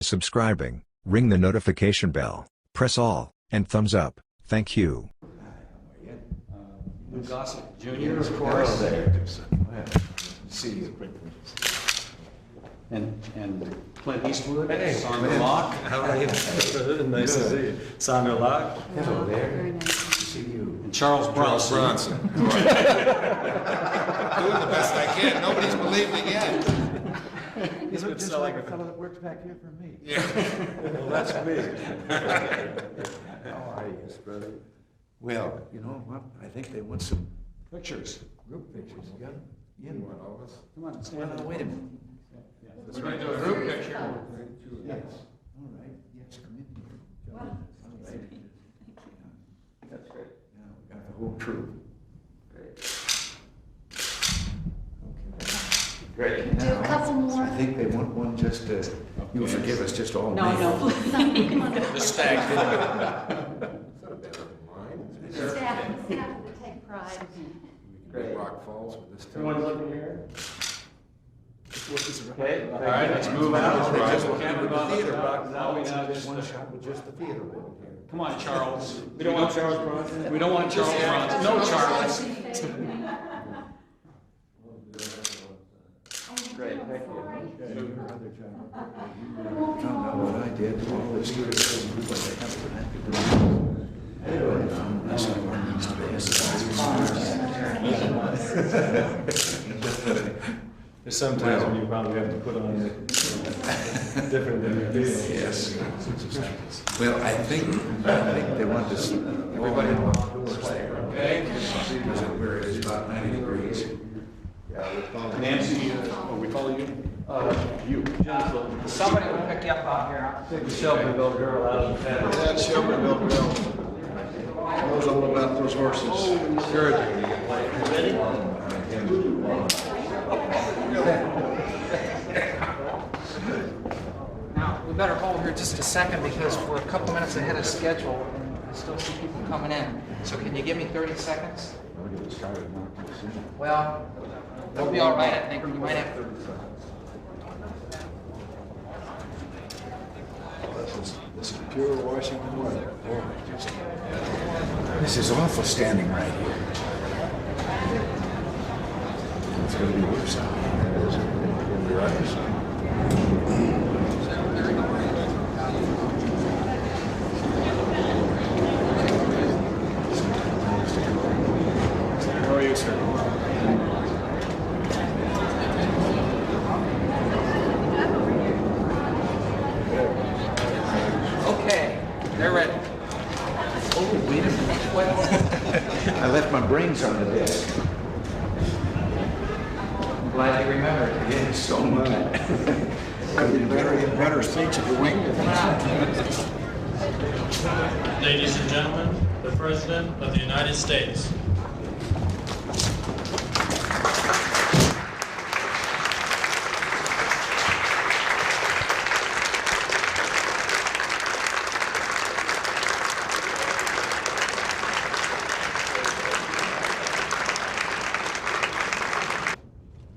Subscribing, ring the notification bell, press all, and thumbs up. Thank you. Gossett Jr., of course. See you. And Clint Eastwood. Hey, Sondra Locke. How are you? Nice to see you. Sondra Locke. Hello there. Very nice. Good to see you. And Charles Bronson. Doing the best I can. Nobody's believed me yet. He's been just like a fellow that works back here for me. Yeah. Well, that's me. How are you, brother? Well, you know what? I think they want some Pictures. group pictures. You got them? You Want all of us? Come on, stand Well, up. wait a minute. We're going to do a group picture. Yes. All right. Yes, come in here. All right. That's great. Now we got the whole crew. Great. Do a couple more. I think they want one just to, you'll forgive us, just all No, me. no, please. Come on. The stag. Staff will take pride. Great. Rock Falls with this. Everyone looking here? Okay, all right, let's move out. They just Right. want to do the theater rock. Now we now just, One shot with just the theater roll here. come on, Charles. We don't want Charles Bronson. We don't want Charles Bronson. No, Charles. Great, thank you. Brother John, you found out what I did, all this year, what they have to have to do. That's what one needs to be. There's sometimes when you probably have to put on different than you do. Yes. Well, I think they want this. Everybody outdoors there. Okay. Where it is about 90 degrees. Nancy, we follow you? You. Somebody will pick you up out here. Take the Shelbyville girl out of the paddock. That Shelbyville girl knows all about those horses. Sure. Now, we better hold here just a second because we're a couple minutes ahead of schedule and I still see people coming in. So can you give me 30 seconds? Well, we'll be all right, I think. You might have to. This is pure Washington weather. This is awful standing right here. It's going to be worse out here. It's going to be right. How are you, sir? Okay, they're ready. Oh, wait a minute. I left my brains on the desk. I'm glad you remembered. Yes, so much. I'd be better speech if you winged it. Ladies and gentlemen, the President of the United States.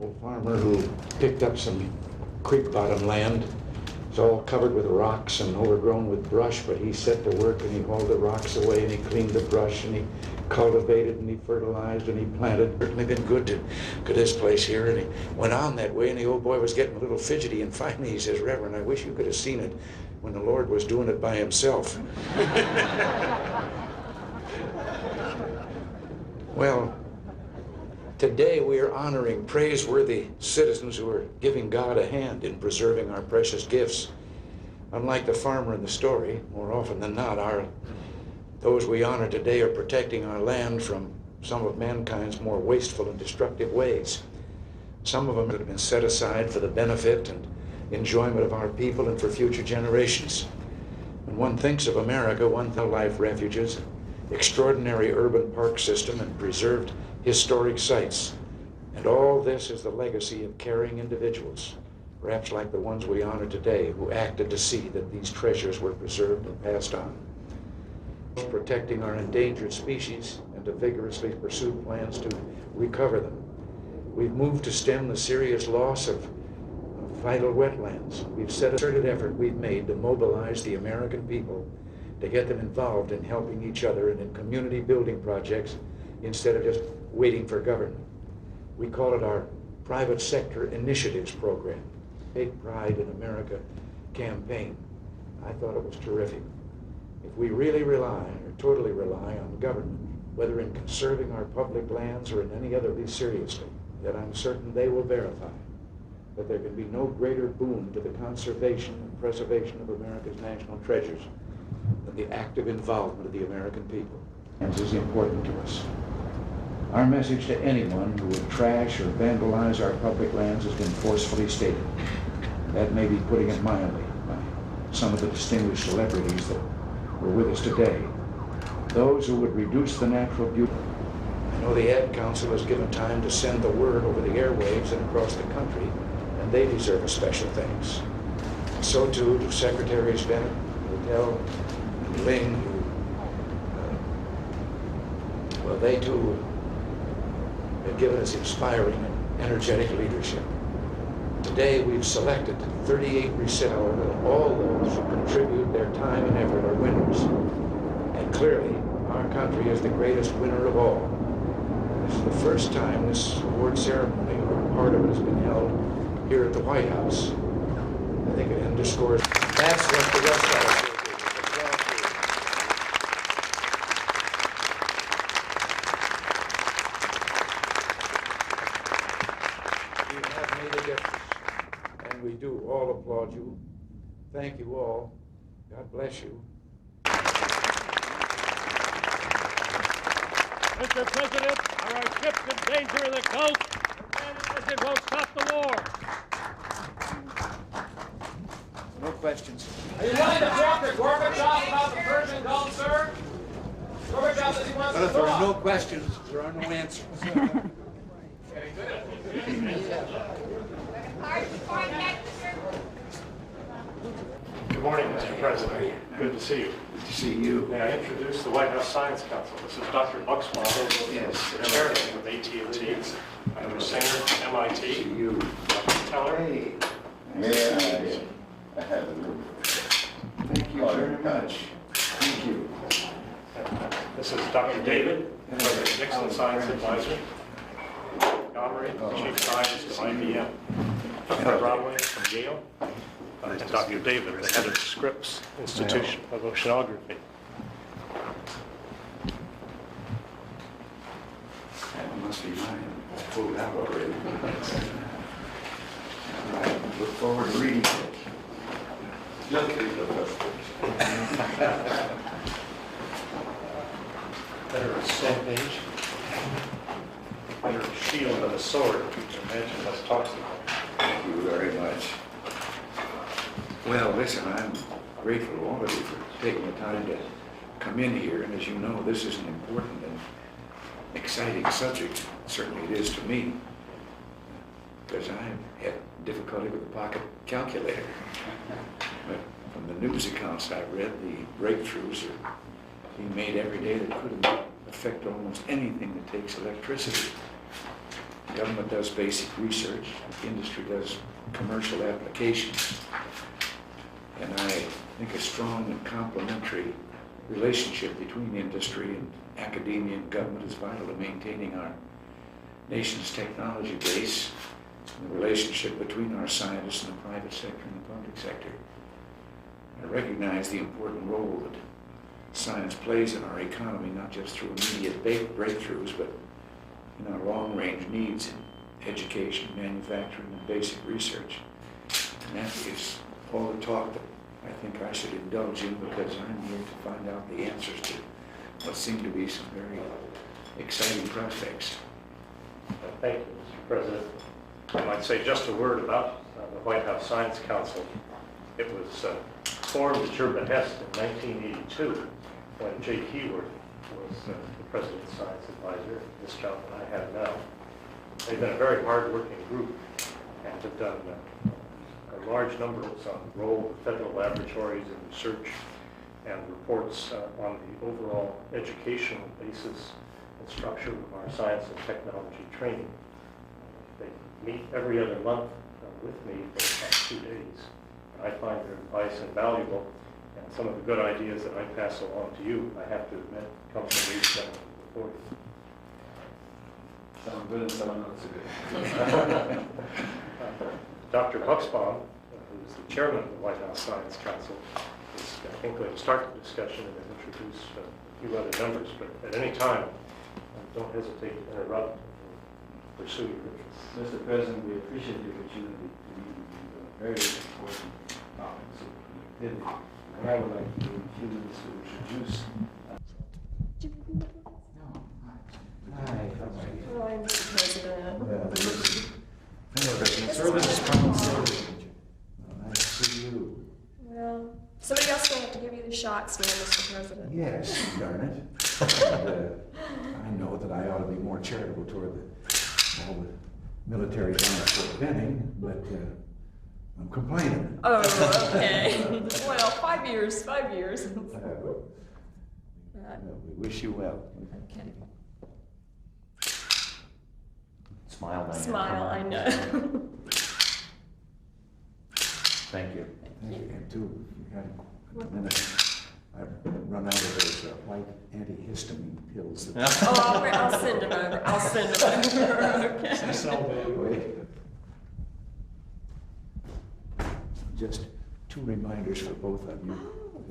Old farmer who picked up some creek bottom land. It's all covered with rocks and overgrown with brush, but he set to work and he hauled the rocks away and he cleaned the brush and he cultivated and he fertilized and he planted. Certainly been good to this place here, and he went on that way and the old boy was getting a little fidgety, and finally he says, "Reverend, I wish you could have seen it when the Lord was doing it by himself." Well, today we are honoring praiseworthy citizens who are giving God a hand in preserving our precious gifts. Unlike the farmer in the story, more often than not, those we honor today are protecting our land from some of mankind's more wasteful and destructive ways. Some of them have been set aside for the benefit and enjoyment of our people and for future generations. When one thinks of America, one thinks of life refuges, extraordinary urban park system, and preserved historic sites. And all this is the legacy of caring individuals, perhaps like the ones we honor today, who acted to see that these treasures were preserved and passed on. Protecting our endangered species and to vigorously pursue plans to recover them. We've moved to stem the serious loss of vital wetlands. We've set a concerted effort we've made to mobilize the American people to get them involved in helping each other and in community building projects instead of just waiting for government. We call it our Private Sector Initiatives Program, Take Pride in America campaign. I thought it was terrific. If we really rely, or totally rely, on government, whether in conserving our public lands or in any other way seriously, then I'm certain they will verify that there can be no greater boon to the conservation and preservation of America's national treasures than the active involvement of the American people. This is important to us. Our message to anyone who would trash or vandalize our public lands has been forcefully stated. That may be putting it mildly by some of the distinguished celebrities that were with us today. Those who would reduce the natural beauty. I know the Ad Council has given time to send the word over the airwaves and across the country, and they deserve a special thanks. So too do Secretaries Bennett, Liddell, and Ling, who, well, they too have given us inspiring and energetic leadership. Today we've selected 38 recipients, and all those who contribute their time and effort are winners. And clearly, our country is the greatest winner of all. This is the first time this award ceremony, or part of it, has been held here at the White House. I think it underscores that's what the rest of us will do. You have made a difference, and we do all applaud you. Thank you all. God bless you. Mr. President, are our ships in danger of the coast? It won't stop the war. No questions. Are you willing to talk to Gorbachev about the Persian Gulf, sir? Gorbachev says he wants But to if there are talk. no questions, there are no answers. Good morning, Mr. President. Good to see you. Good to see you. May I introduce the White House Science Council? This is Dr. Buxbaum, Yes. chairman of AT&T. I'm Singer from MIT. See you. Dr. Teller. Hey. May I have a little Thank you very much. Thank you. This is Dr. David, President Nixon Science Advisor. Gomery, Chief Scientist of IBM. Dr. Bromley from Yale. And Dr. David, the head of Scripps Institution of Oceanography. That must be mine. It's pulled out already. All right, look forward to reading it. Just read the first Better a same page. Better a shield than a sword. Imagine what's talks about. Thank you very much. Well, listen, I'm grateful to all of you for taking the time to come in here. And as you know, this is an important and exciting subject. Certainly it is to me, because I had difficulty with the pocket calculator. But from the news accounts I've read, the breakthroughs are being made every day that could affect almost anything that takes electricity. The government does basic research, the industry does commercial applications. And I think a strong and complementary relationship between industry and academia and government is vital to maintaining our nation's technology base, and the relationship between our scientists and the private sector and the public sector. I recognize the important role that science plays in our economy, not just through immediate breakthroughs, but in our long-range needs in education, manufacturing, and basic research. And that is all the talk that I think I should indulge in, because I'm here to find out the answers to what seem to be some very exciting prospects. Thank you, Mr. President. I might say just a word about the White House Science Council. It was formed at your behest in 1982 when Jay Keyworth was the President's Science Advisor, this job that I have now. They've been a very hard-working group and have done a large number on the role of federal laboratories in research and reports on the overall educational basis and structure of our science and technology training. They meet every other month with me for the past 2 days. I find their advice invaluable, and some of the good ideas that I pass along to you, I have to admit, come from these gentlemen before you. Some good and some not so good. Dr. Buxbaum, who is the chairman of the Whitehouse Science Council, is, I think, going to start the discussion and then introduce a few other members. But at any time, don't hesitate to interrupt and pursue your interests. Mr. President, we appreciate the opportunity to meet with you on very important topics of connectivity. And I would like to take a few minutes to introduce. Oh, I'm Mr. President. Services from nice to see you. Well, somebody else will have to give you the shots now, Mr. President. Yes, darn it. I know that I ought to be more charitable toward all the military down at Fort Benning, but I'm complaining. Oh, okay. Well, 5 years, 5 years. We wish you well. Okay. Smile, Dianne. Smile, I know. Thank you. And two, you had a minute. I've run out of those white antihistamine pills. Oh, I'll send them over. I'll send them over. Okay. Just two reminders for both of you.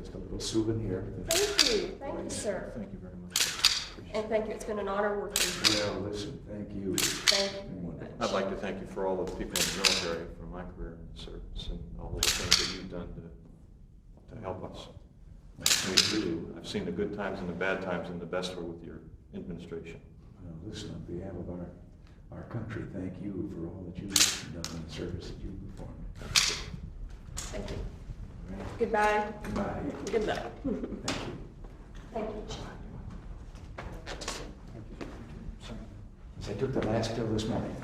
Just a little souvenir. Thank you. Thank you, sir. Thank you very much. And thank you. It's been an honor working with you. Well, listen, thank you. Thank you. I'd like to thank you for all the people in the military, for my career in the service, and all of the things that you've done to help us. I've seen the good times and the bad times, and the best were with your administration. Well, listen, on behalf of our country, thank you for all that you've done in the service that you've performed. Thank you. All right. Goodbye. Goodbye. Good night. Thank you. Thank you. I took the last pill this morning.